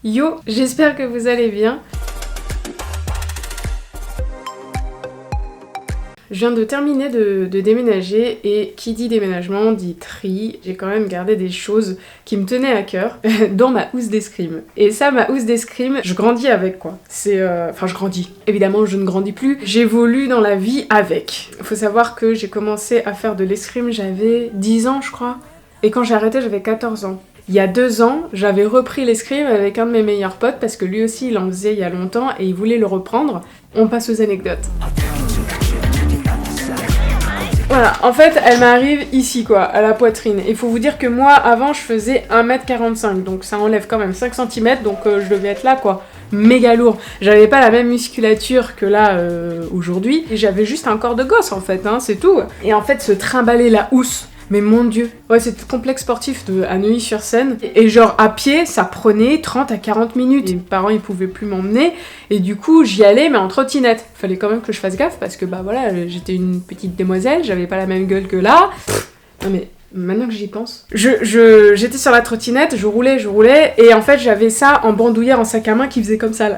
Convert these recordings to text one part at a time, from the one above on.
Yo, j'espère que vous allez bien. Je viens de terminer de déménager et qui dit déménagement dit tri. J'ai quand même gardé des choses qui me tenaient à cœur dans ma housse d'escrime. Et ça, ma housse d'escrime, je grandis avec quoi. Enfin, je grandis. Évidemment, je ne grandis plus. J'évolue dans la vie avec. Il faut savoir que j'ai commencé à faire de l'escrime, j'avais 10 ans, je crois. Et quand j'ai arrêté, j'avais 14 ans. Il y a 2 ans, j'avais repris l'escrime avec un de mes meilleurs potes parce que lui aussi, il en faisait il y a longtemps et il voulait le reprendre. On passe aux anecdotes. Voilà, en fait, elle m'arrive ici, quoi, à la poitrine. Il faut vous dire que moi, avant, je faisais 1m45, donc ça enlève quand même 5 cm, donc je devais être là, quoi, méga lourd. J'avais pas la même musculature que là, aujourd'hui, et j'avais juste un corps de gosse, en fait, hein, c'est tout. Et en fait, se trimballer la housse, mais mon dieu. Ouais, c'était le complexe sportif à Neuilly-sur-Seine. Et genre, à pied, ça prenait 30 à 40 minutes. Et mes parents, ils pouvaient plus m'emmener. Et du coup, j'y allais, mais en trottinette. Fallait quand même que je fasse gaffe, parce que, bah voilà, j'étais une petite demoiselle, j'avais pas la même gueule que là. Non mais, maintenant que j'y pense. J'étais sur la trottinette, je roulais, et en fait, j'avais ça en bandoulière, en sac à main, qui faisait comme ça, là.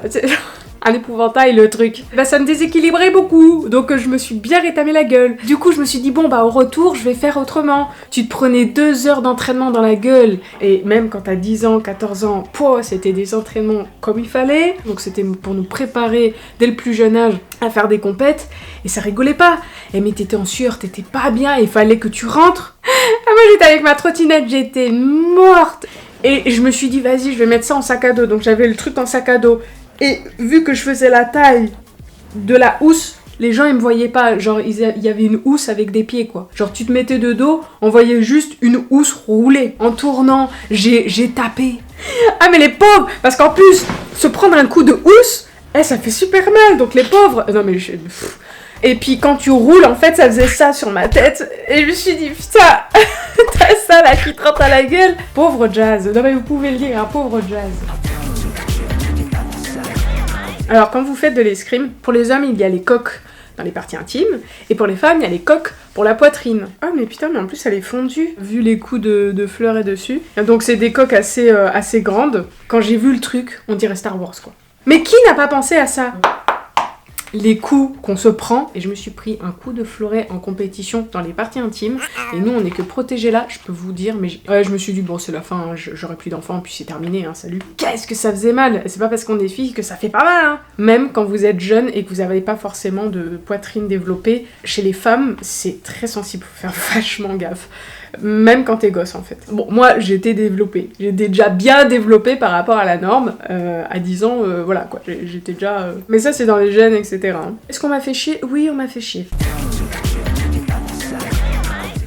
Un épouvantail le truc. Bah ça me déséquilibrait beaucoup, donc je me suis bien rétamé la gueule. Du coup je me suis dit bon bah au retour je vais faire autrement. Tu te prenais 2 heures d'entraînement dans la gueule, et même quand t'as 10 ans, 14 ans, c'était des entraînements comme il fallait, donc c'était pour nous préparer dès le plus jeune âge à faire des compètes, et ça rigolait pas. Et mais t'étais en sueur, t'étais pas bien, il fallait que tu rentres. Ah moi j'étais avec ma trottinette, j'étais morte. Et je me suis dit vas-y je vais mettre ça en sac à dos, donc j'avais le truc en sac à dos. Et vu que je faisais la taille de la housse, les gens ils me voyaient pas, genre il y avait une housse avec des pieds quoi. Genre tu te mettais de dos, on voyait juste une housse rouler. En tournant, j'ai tapé. Ah mais les pauvres, parce qu'en plus, se prendre un coup de housse, ça fait super mal, donc les pauvres... Non mais Et puis quand tu roules, en fait ça faisait ça sur ma tête, et je me suis dit putain, t'as ça là qui te rentre à la gueule. Pauvre Jazz, non mais vous pouvez le dire, hein, pauvre Jazz. Alors quand vous faites de l'escrime, pour les hommes il y a les coques dans les parties intimes, et pour les femmes il y a les coques pour la poitrine. Ah mais putain, mais en plus elle est fondue, vu les coups de fleuret dessus. Donc c'est des coques assez grandes. Quand j'ai vu le truc, on dirait Star Wars quoi. Mais qui n'a pas pensé à ça ? Les coups qu'on se prend, et je me suis pris un coup de fleuret en compétition dans les parties intimes, et nous on est que protégés là, je peux vous dire, mais je me suis dit bon c'est la fin, hein, j'aurai plus d'enfants, puis c'est terminé, hein, salut. Qu'est-ce que ça faisait mal ? C'est pas parce qu'on est filles que ça fait pas mal, hein. Même quand vous êtes jeune et que vous avez pas forcément de poitrine développée, chez les femmes c'est très sensible, faut faire vachement gaffe. Même quand t'es gosse en fait. Bon, moi j'étais développée. J'étais déjà bien développée par rapport à la norme. À 10 ans, voilà quoi. J'étais déjà... Mais ça c'est dans les gènes, etc. Hein. Est-ce qu'on m'a fait chier ? Oui, on m'a fait chier.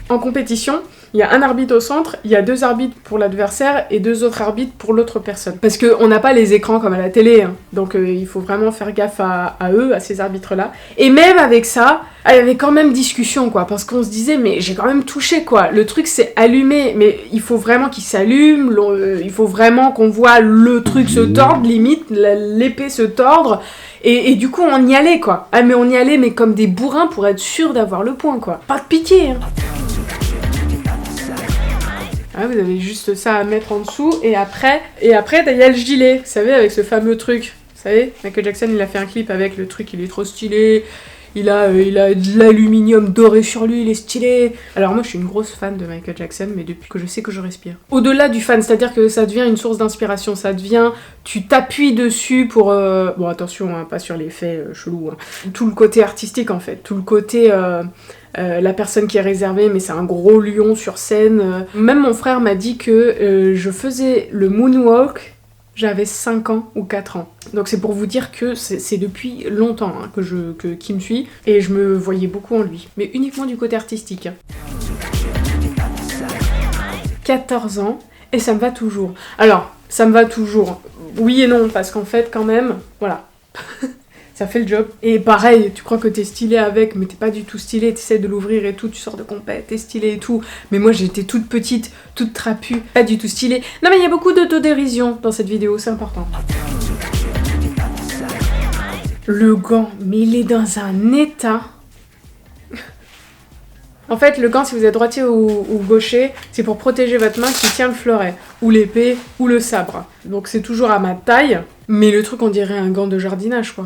En compétition, il y a un arbitre au centre, il y a 2 arbitres pour l'adversaire et 2 autres arbitres pour l'autre personne. Parce qu'on n'a pas les écrans comme à la télé, hein. Donc il faut vraiment faire gaffe à eux, à ces arbitres-là. Et même avec ça, il y avait quand même discussion, quoi, parce qu'on se disait, mais j'ai quand même touché, quoi. Le truc, c'est allumé, mais il faut vraiment qu'il s'allume, il faut vraiment qu'on voit le truc se tordre, limite, l'épée se tordre. Et du coup, on y allait, quoi. Ah, mais on y allait, mais comme des bourrins pour être sûr d'avoir le point, quoi. Pas de pitié, hein. Ah, vous avez juste ça à mettre en dessous, et après, il y a le gilet, vous savez, avec ce fameux truc. Vous savez, Michael Jackson, il a fait un clip avec le truc, il est trop stylé, il a de l'aluminium doré sur lui, il est stylé. Alors moi, je suis une grosse fan de Michael Jackson, mais depuis que je sais que je respire. Au-delà du fan, c'est-à-dire que ça devient une source d'inspiration, ça devient... Tu t'appuies dessus pour... Bon, attention, hein, pas sur les faits chelous, hein. Tout le côté artistique, en fait, tout le côté... la personne qui est réservée, mais c'est un gros lion sur scène. Même mon frère m'a dit que je faisais le moonwalk, j'avais 5 ans ou 4 ans. Donc c'est pour vous dire que c'est depuis longtemps hein, qu'il me suit, et je me voyais beaucoup en lui. Mais uniquement du côté artistique. 14 ans, et ça me va toujours. Alors, ça me va toujours. Oui et non, parce qu'en fait, quand même, voilà... Ça fait le job. Et pareil, tu crois que t'es stylé avec, mais t'es pas du tout stylé, t'essaies de l'ouvrir et tout, tu sors de compète, t'es stylé et tout. Mais moi j'étais toute petite, toute trapue, pas du tout stylée. Non mais il y a beaucoup d'autodérision dans cette vidéo, c'est important. Le gant, mais il est dans un état... En fait, le gant, si vous êtes droitier ou gaucher, c'est pour protéger votre main qui tient le fleuret, ou l'épée, ou le sabre. Donc c'est toujours à ma taille, mais le truc, on dirait un gant de jardinage, quoi.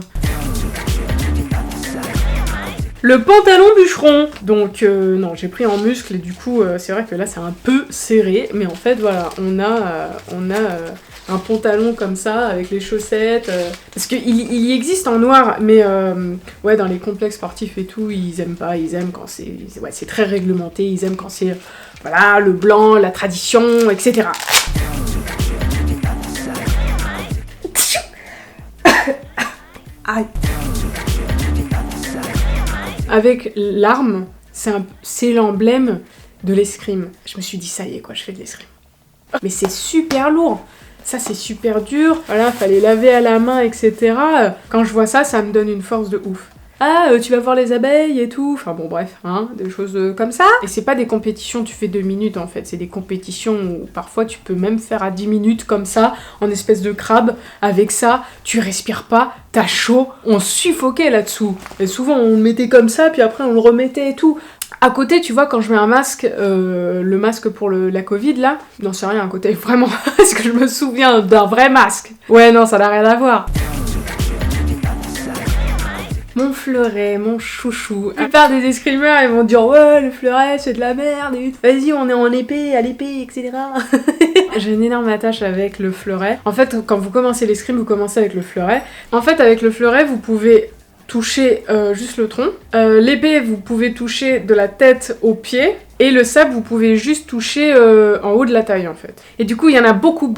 Le pantalon bûcheron. Donc non, j'ai pris en muscle et du coup c'est vrai que là c'est un peu serré, mais en fait voilà, on a un pantalon comme ça avec les chaussettes, parce qu'il y existe en noir, mais ouais, dans les complexes sportifs et tout, ils aiment pas, ils aiment quand c'est très réglementé, ils aiment quand c'est voilà, le blanc, la tradition, etc. Aïe. Avec l'arme, c'est l'emblème de l'escrime. Je me suis dit, ça y est, quoi, je fais de l'escrime. Mais c'est super lourd. Ça, c'est super dur. Voilà, fallait laver à la main, etc. Quand je vois ça, ça me donne une force de ouf. Ah, tu vas voir les abeilles et tout. Enfin bon, bref, hein, des choses comme ça. Et c'est pas des compétitions, tu fais 2 minutes en fait. C'est des compétitions où parfois tu peux même faire à 10 minutes comme ça, en espèce de crabe. Avec ça, tu respires pas, t'as chaud. On suffoquait là-dessous. Et souvent, on le mettait comme ça, puis après, on le remettait et tout. À côté, tu vois, quand je mets un masque, le masque pour la Covid, là, non, c'est rien à côté, vraiment, parce que je me souviens d'un vrai masque. Ouais, non, ça n'a rien à voir. Mon fleuret, mon chouchou. La plupart des escrimeurs, ils vont dire « Ouais, le fleuret, c'est de la merde, et vas-y, on est en épée, à l'épée, etc. » J'ai une énorme attache avec le fleuret. En fait, quand vous commencez l'escrime, vous commencez avec le fleuret. En fait, avec le fleuret, vous pouvez toucher juste le tronc. L'épée, vous pouvez toucher de la tête aux pieds. Et le sabre, vous pouvez juste toucher en haut de la taille, en fait. Et du coup, il y en a beaucoup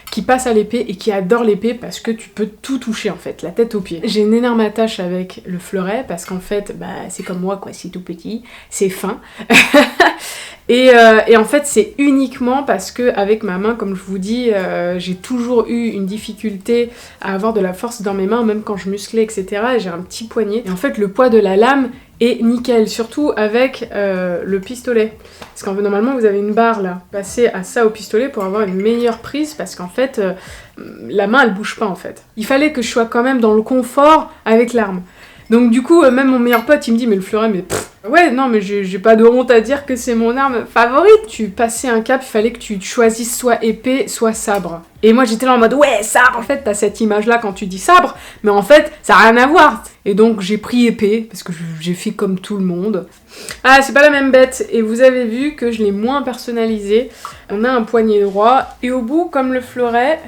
qui passent à l'épée et qui adorent l'épée parce que tu peux tout toucher, en fait, la tête aux pieds. J'ai une énorme attache avec le fleuret parce qu'en fait, bah, c'est comme moi, quoi, c'est tout petit, c'est fin. Et en fait, c'est uniquement parce que avec ma main, comme je vous dis, j'ai toujours eu une difficulté à avoir de la force dans mes mains, même quand je musclais, etc. Et j'ai un petit poignet. Et en fait, le poids de la lame est nickel, surtout avec le pistolet. Parce qu'en fait, normalement, vous avez une barre là. Passez à ça au pistolet pour avoir une meilleure prise, parce qu'en fait, la main, elle bouge pas, en fait. Il fallait que je sois quand même dans le confort avec l'arme. Donc du coup, même mon meilleur pote, il me dit, mais le fleuret, mais pff, ouais, non, mais j'ai pas de honte à dire que c'est mon arme favorite. Tu passais un cap, il fallait que tu choisisses soit épée, soit sabre. Et moi, j'étais là en mode, ouais, sabre. En fait, t'as cette image-là quand tu dis sabre, mais en fait, ça a rien à voir. Et donc, j'ai pris épée, parce que j'ai fait comme tout le monde. Ah, c'est pas la même bête. Et vous avez vu que je l'ai moins personnalisé. On a un poignet droit, et au bout, comme le fleuret,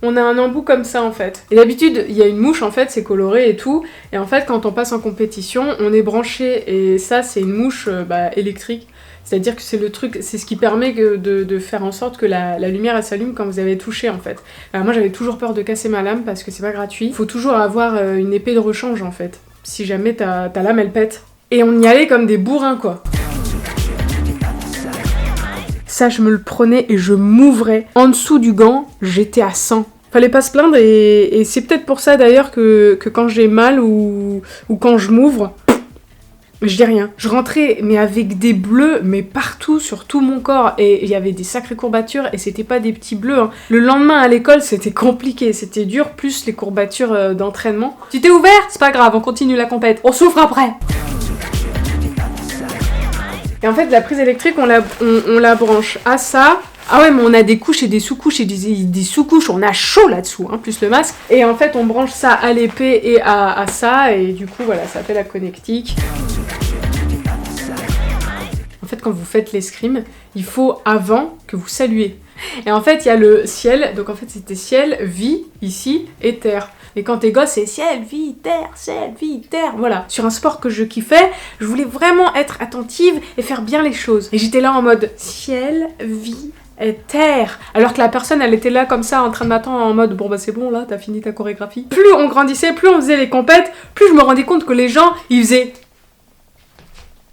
on a un embout comme ça en fait. Et d'habitude, il y a une mouche en fait, c'est coloré et tout. Et en fait, quand on passe en compétition, on est branché. Et ça, c'est une mouche électrique. C'est-à-dire que c'est le truc, c'est ce qui permet de faire en sorte que la lumière elle s'allume quand vous avez touché en fait. Alors moi, j'avais toujours peur de casser ma lame parce que c'est pas gratuit. Il faut toujours avoir une épée de rechange en fait. Si jamais ta lame elle pète. Et on y allait comme des bourrins quoi. Ça, je me le prenais et je m'ouvrais. En dessous du gant, j'étais à 100. Fallait pas se plaindre et c'est peut-être pour ça d'ailleurs que quand j'ai mal ou quand je m'ouvre, je dis rien. Je rentrais mais avec des bleus mais partout sur tout mon corps et il y avait des sacrées courbatures et c'était pas des petits bleus. Hein. Le lendemain à l'école, c'était compliqué, c'était dur, plus les courbatures d'entraînement. Tu t'es ouvert ? C'est pas grave, on continue la compète. On souffre après. Et en fait, la prise électrique, on la branche à ça. Ah ouais, mais on a des couches et des sous-couches et des sous-couches. On a chaud là-dessous, hein, plus le masque. Et en fait, on branche ça à l'épée et à ça. Et du coup, voilà, ça fait la connectique. En fait, quand vous faites l'escrime, il faut avant que vous saluez. Et en fait, il y a le ciel. Donc en fait, c'était ciel, vie, ici, et terre. Et quand t'es gosse, c'est ciel, vie, terre, voilà. Sur un sport que je kiffais, je voulais vraiment être attentive et faire bien les choses. Et j'étais là en mode ciel, vie et terre. Alors que la personne, elle était là comme ça, en train de m'attendre en mode bon bah c'est bon là, t'as fini ta chorégraphie. Plus on grandissait, plus on faisait les compètes, plus je me rendais compte que les gens, ils faisaient...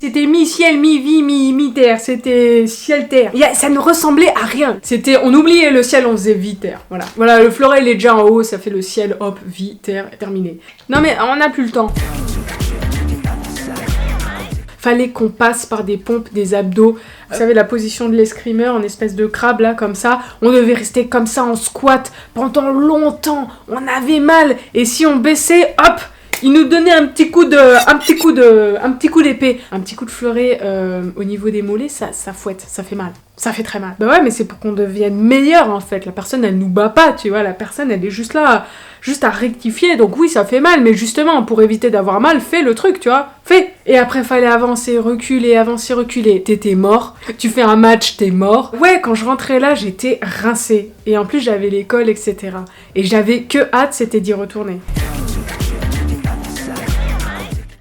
C'était mi-ciel, mi-vie, mi-terre. C'était ciel-terre. Ça ne ressemblait à rien. C'était, on oubliait le ciel, on faisait vie-terre. Voilà. Voilà, le fleuret, il est déjà en haut, ça fait le ciel, hop, vie, terre, terminé. Non mais, on n'a plus le temps. Fallait qu'on passe par des pompes, des abdos. Vous savez, la position de l'escrimeur en espèce de crabe, là, comme ça. On devait rester comme ça en squat pendant longtemps. On avait mal. Et si on baissait, hop, Il nous donnait un petit coup d'épée, un petit coup de fleuret au niveau des mollets, ça fouette, ça fait mal. Ça fait très mal. Bah ouais, mais c'est pour qu'on devienne meilleur en fait. La personne, elle nous bat pas, tu vois. La personne, elle est juste là, juste à rectifier. Donc oui, ça fait mal, mais justement, pour éviter d'avoir mal, fais le truc, tu vois. Fais. Et après, fallait avancer, reculer. T'étais mort. Tu fais un match, t'es mort. Ouais, quand je rentrais là, j'étais rincée. Et en plus, j'avais l'école, etc. Et j'avais que hâte, c'était d'y retourner.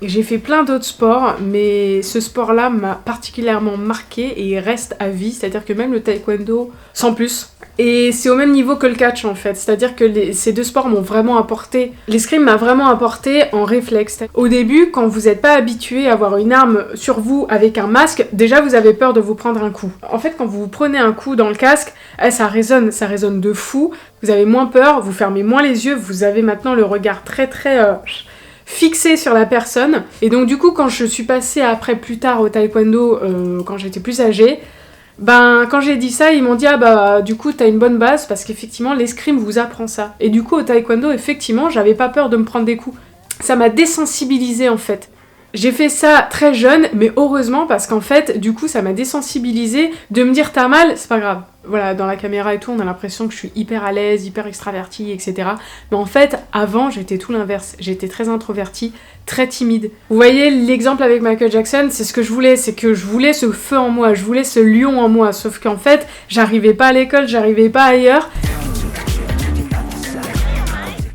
J'ai fait plein d'autres sports, mais ce sport-là m'a particulièrement marqué et il reste à vie, c'est-à-dire que même le taekwondo, sans plus. Et c'est au même niveau que le catch en fait, c'est-à-dire que ces deux sports m'ont vraiment apporté, l'escrime m'a vraiment apporté en réflexe. Au début, quand vous n'êtes pas habitué à avoir une arme sur vous avec un masque, déjà vous avez peur de vous prendre un coup. En fait, quand vous vous prenez un coup dans le casque, ça résonne de fou, vous avez moins peur, vous fermez moins les yeux, vous avez maintenant le regard très fixé sur la personne. Et donc du coup, quand je suis passée après plus tard au taekwondo, quand j'étais plus âgée, quand j'ai dit ça, ils m'ont dit du coup t'as une bonne base parce qu'effectivement l'escrime vous apprend ça. Et du coup au taekwondo, effectivement, j'avais pas peur de me prendre des coups. Ça m'a désensibilisée en fait. J'ai fait ça très jeune, mais heureusement parce qu'en fait, du coup, ça m'a désensibilisée de me dire t'as mal, c'est pas grave. Voilà, dans la caméra et tout, on a l'impression que je suis hyper à l'aise, hyper extravertie, etc. Mais en fait, avant, j'étais tout l'inverse. J'étais très introvertie, très timide. Vous voyez, l'exemple avec Michael Jackson, c'est ce que je voulais. C'est que je voulais ce feu en moi, je voulais ce lion en moi. Sauf qu'en fait, j'arrivais pas à l'école, j'arrivais pas ailleurs.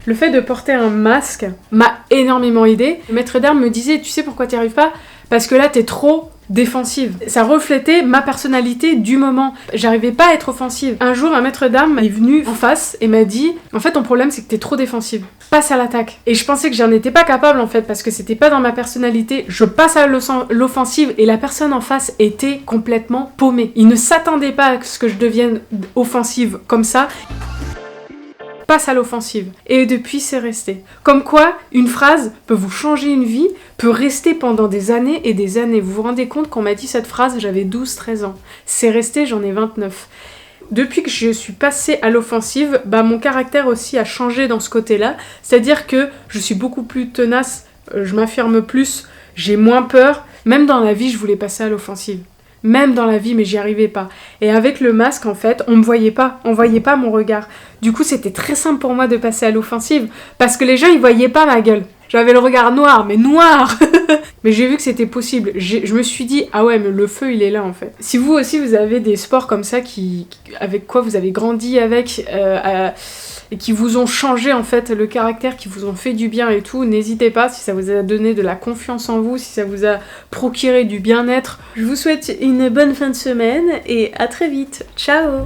Le fait de porter un masque m'a énormément aidée. Le maître d'armes me disait, tu sais pourquoi t'y arrives pas ? Parce que là, t'es trop défensive. Ça reflétait ma personnalité du moment. J'arrivais pas à être offensive. Un jour, un maître d'armes est venu en face et m'a dit « En fait, ton problème, c'est que t'es trop défensive. Passe à l'attaque. » Et je pensais que j'en étais pas capable, en fait, parce que c'était pas dans ma personnalité. Je passe à l'offensive et la personne en face était complètement paumée. Il ne s'attendait pas à ce que je devienne offensive comme ça. Passe à l'offensive. Et depuis, c'est resté. Comme quoi, une phrase peut vous changer une vie, peut rester pendant des années et des années. Vous vous rendez compte qu'on m'a dit cette phrase, j'avais 12-13 ans. C'est resté, j'en ai 29. Depuis que je suis passée à l'offensive, mon caractère aussi a changé dans ce côté-là. C'est-à-dire que je suis beaucoup plus tenace, je m'affirme plus, j'ai moins peur. Même dans la vie, je voulais passer à l'offensive. Même dans la vie, mais j'y arrivais pas. Et avec le masque, en fait, on voyait pas mon regard. Du coup, c'était très simple pour moi de passer à l'offensive, parce que les gens, ils voyaient pas ma gueule. J'avais le regard noir, mais noir. Mais j'ai vu que c'était possible. Je me suis dit, ah ouais, mais le feu, il est là, en fait. Si vous aussi, vous avez des sports comme ça, avec quoi vous avez grandi avec... et qui vous ont changé en fait le caractère, qui vous ont fait du bien et tout, n'hésitez pas, si ça vous a donné de la confiance en vous, si ça vous a procuré du bien-être. Je vous souhaite une bonne fin de semaine et à très vite. Ciao!